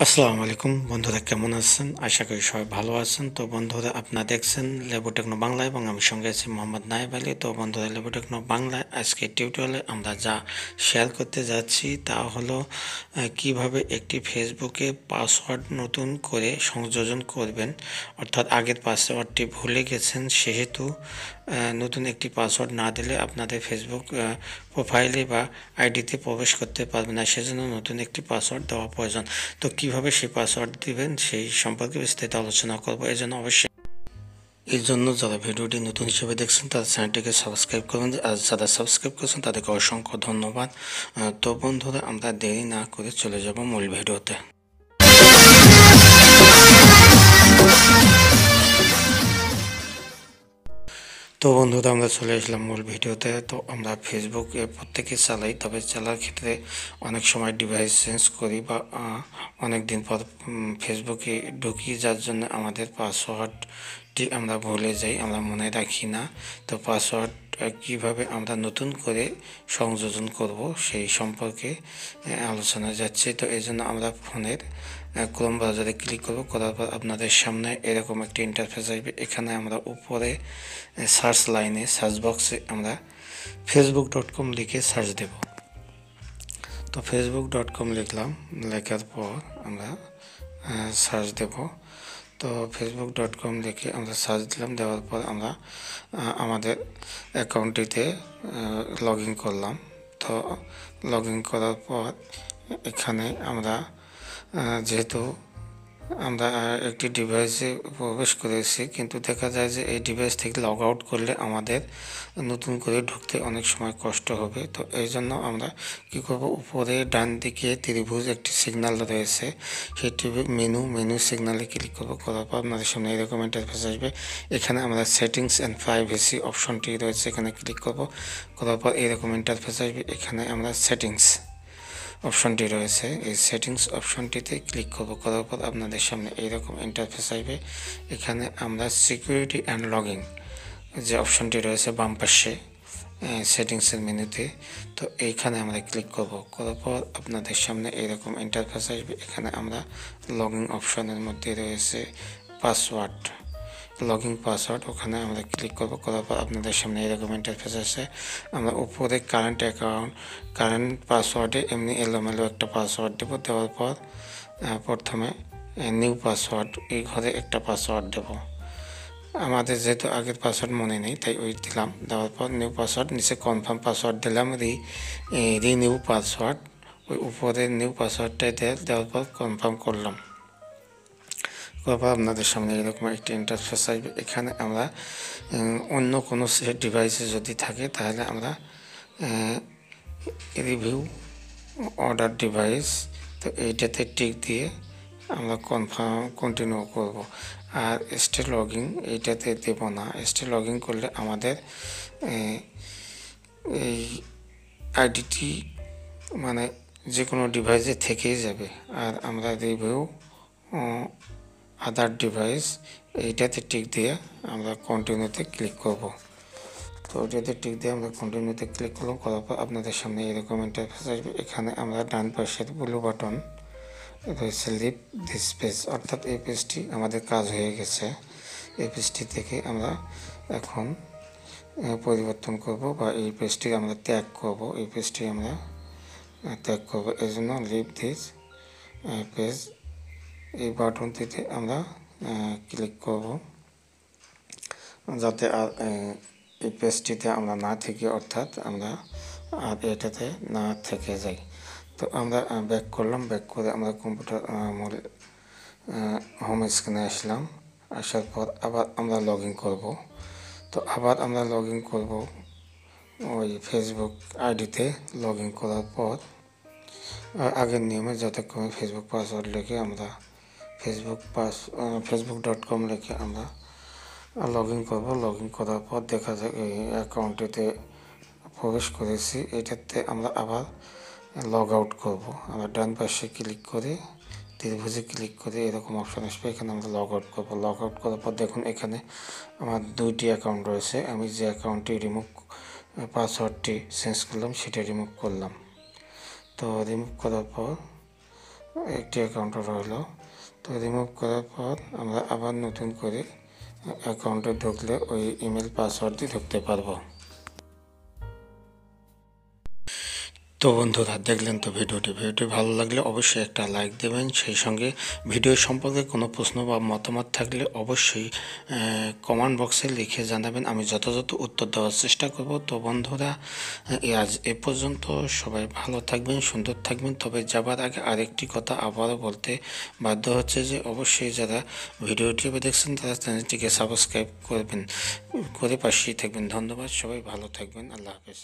আসসালামু আলাইকুম বন্ধুরা, কেমন আছেন? আশা করি সবাই ভালো আছেন। তো বন্ধুরা, আপনারা দেখছেন লেবু টেকনো বাংলা এবং আমি সঙ্গে আছি মোহাম্মদ নায়েব আলী। তো বন্ধুরা, লেবু টেকনো বাংলায় আজকে টিউটোরিয়ালে আমরা যা শেয়ার করতে যাচ্ছি তা হলো কিভাবে একটি ফেসবুকে পাসওয়ার্ড নতুন করে সংযোজন করবেন। অর্থাৎ আগের পাসওয়ার্ডটি ভুলে গেছেন, সেহেতু নতুন একটি পাসওয়ার্ড না দিলে আপনাদের ফেসবুক প্রোফাইলে বা আইডিতে প্রবেশ করতে পারবেন না। সেজন্য নতুন একটি পাসওয়ার্ড দেওয়া প্রয়োজন। তো কিভাবে সেই পাসওয়ার্ড দিবেন সেই সম্পর্কে বিস্তারিত আলোচনা করব। এর জন্য যারা ভিডিওটি নতুন হিসেবে দেখছেন তারা চ্যানেলটিকে সাবস্ক্রাইব করুন, আর যারা সাবস্ক্রাইব করেছেন তাদেরকে অসংখ্য ধন্যবাদ। তো বন্ধুরা, আমরা দেরি না করে চলে যাব মূল ভিডিওতে। তো বন্ধুরা, আমরা চলে আসলাম মূল ভিডিওতে। তো আমরা ফেসবুক প্রত্যেকে চালাই, তবে চালার ক্ষেত্রে অনেক সময় ডিভাইস চেঞ্জ করি বা অনেক দিন পর ফেসবুকে ঢুকি, যার জন্য আমাদের পাসওয়ার্ডটি আমরা ভুলে যাই, আমরা মনে রাখি না। তো পাসওয়ার্ড কিভাবে আমরা নতুন করে সংযোজন করব সেই সম্পর্কে আলোচনা যাচ্ছে। তো এই জন্য আমরা ফোনের ক্রোম ব্রাউজারে ক্লিক করব। করার পর আপনাদের সামনে এরকম একটি ইন্টারফেস আসবে। এখানে আমরা উপরে সার্চ লাইনে সার্চ বক্সে আমরা facebook.com লিখে সার্চ দেব। তো facebook.com লিখলাম, লেখার পর আমরা সার্চ দেব। তো facebook.com লিখে আমরা সার্চ দিলাম, দেওয়ার পর আমরা আমাদের অ্যাকাউন্টটিতে লগ ইন করলাম। তো লগ ইন করার পর এখানে আমরা যেহেতু আমরা একটি ডিভাইসে প্রবেশ করেছি, কিন্তু দেখা যায় যে এই ডিভাইস থেকে লগ আউট করলে আমাদের নতুন করে ঢুকতে অনেক সময় কষ্ট হবে। তো এই জন্য আমরা কী করব, উপরে ডান দিকে ত্রিভুজ একটি সিগন্যাল রয়েছে, সেটি মেনু সিগন্যালে ক্লিক করব। করার পর আপনাদের সামনে এরকম ইন্টারফেস আসবে। এখানে আমরা সেটিংস অ্যান্ড প্রাইভেসি অপশনটি রয়েছে, এখানে ক্লিক করব। করার পর এরকম ইন্টারফেস আসবে। এখানে আমরা সেটিংস অপশনটি রয়েছে, এই সেটিংস অপশনটিতে ক্লিক করব। করার পর আপনাদের সামনে এইরকম ইন্টারফেস আসবে। এখানে আমরা সিকিউরিটি অ্যান্ড লগিং যে অপশনটি রয়েছে বাম পাশে সেটিংসের মেনুতে, তো এইখানে আমরা ক্লিক করব। করার পর আপনাদের সামনে এইরকম ইন্টারফেস আসবে। এখানে আমরা লগিং অপশনের মধ্যে রয়েছে পাসওয়ার্ড, লগিং পাসওয়ার্ড, ওখানে আমরা ক্লিক করব। করার পর আপনাদের সামনে এরকম ইন্টারফেস আছে। আমরা উপরে কারেন্ট পাসওয়ার্ডে এমনি এলোমেলো একটা পাসওয়ার্ড দেব। দেওয়ার পর প্রথমে নিউ পাসওয়ার্ড, এই ঘরে একটা পাসওয়ার্ড দেব। আমাদের যেহেতু আগের পাসওয়ার্ড মনে নেই তাই ওই দিলাম। দেওয়ার পর নিউ পাসওয়ার্ড, নিচে কনফার্ম পাসওয়ার্ড দিলাম, রিনিউ পাসওয়ার্ড, ওই উপরে নিউ পাসওয়ার্ডটাই দেওয়ার পর কনফার্ম করলাম। তারপর আপনাদের সামনে এরকম একটি ইন্টারফেস আসবে। এখানে আমরা অন্য কোনো ডিভাইসে যদি থাকে তাহলে আমরা রিভিউ অর্ডার ডিভাইস, তো এইটাতে টিক দিয়ে আমরা কন্টিনিউ করব। আর স্টে লগিং এইটাতে দেব না। স্টে লগিং করলে আমাদের এই আইডিটি মানে যে কোনো ডিভাইসে থেকেই যাবে। আর আমরা রিভিউ আদার ডিভাইস এইটাতে টিক দিয়ে আমরা কন্টিনিউতে ক্লিক করব। তো ওইটাতে টিক দিয়ে আমরা কন্টিনিউতে ক্লিক করলাম। করার পর আপনাদের সামনে এরকম ইন্টারফেস আসবে। এখানে আমরা ডান পাশের ব্লু বাটন রয়েছে লিভ দিস পেজ, অর্থাৎ এই পেজটি আমাদের কাজ হয়ে গেছে। এই পেজটি থেকে আমরা এখন পরিবর্তন করব বা এই পেজটি আমরা ত্যাগ করব। এই পেজটি আমরা ত্যাগ করব, এই জন্য লিভ দিস পেজ এই বাটনটিতে আমরা ক্লিক করব, যাতে আর এই পেজটিতে আমরা না থেকে, অর্থাৎ আমরা আর এটাতে না থেকে যাই। তো আমরা ব্যাক করলাম, ব্যাক করে আমরা কম্পিউটার হোম স্ক্রিনে আসলাম। আসার পর আবার আমরা লগ ইন করবো। তো আবার আমরা লগ ইন করবো ওই ফেসবুক আইডিতে। লগ ইন করার পর আগের নিয়মে যথাক্রমে ফেসবুক পাসওয়ার্ড লিখে আমরা facebook.com লিখে আমরা লগ ইন করবো। লগ ইন করার পর দেখা যায় এই অ্যাকাউন্টটিতে প্রবেশ করেছি। এটাতে আমরা আবার লগ আউট করবো। আমরা ডান পাশে ক্লিক করে ত্রিভুজে ক্লিক করে এরকম অপশন আসবে, এখানে আমরা লগ আউট করবো। লগ আউট করার পর দেখুন এখানে আমার দুইটি অ্যাকাউন্ট রয়েছে। আমি যে অ্যাকাউন্টটি পাসওয়ার্ডটি চেঞ্জ করলাম সেটা রিমুভ করলাম। তো রিমুভ করার পর একটি অ্যাকাউন্টে রইলো। তো রিমুভ করার পর আমরা আবার নতুন করে অ্যাকাউন্টে ঢুকলে ওই ইমেল পাসওয়ার্ড দিয়ে ঢুকতে পারবো। তো বন্ধুরা, দেখলেন তো ভিডিওটি ভালো লাগলে অবশ্যই একটা লাইক দেবেন। সেই সঙ্গে ভিডিও সম্পর্কে কোনো প্রশ্ন বা মতামত থাকলে অবশ্যই কমেন্ট বক্সে লিখে জানাবেন, আমি যথাযথ উত্তর দেওয়ার চেষ্টা করব। তো বন্ধুরা, আজ এ পর্যন্ত। সবাই ভালো থাকবেন, সুন্দর থাকবেন। তবে যাবার আগে আরেকটি কথা আবারও বলতে বাধ্য হচ্ছে যে অবশ্যই যারা ভিডিওটি দেখছেন তারা চ্যানেলটিকে সাবস্ক্রাইব করবেন, করে পাশেই থাকবেন। ধন্যবাদ, সবাই ভালো থাকবেন। আল্লাহ হাফেজ।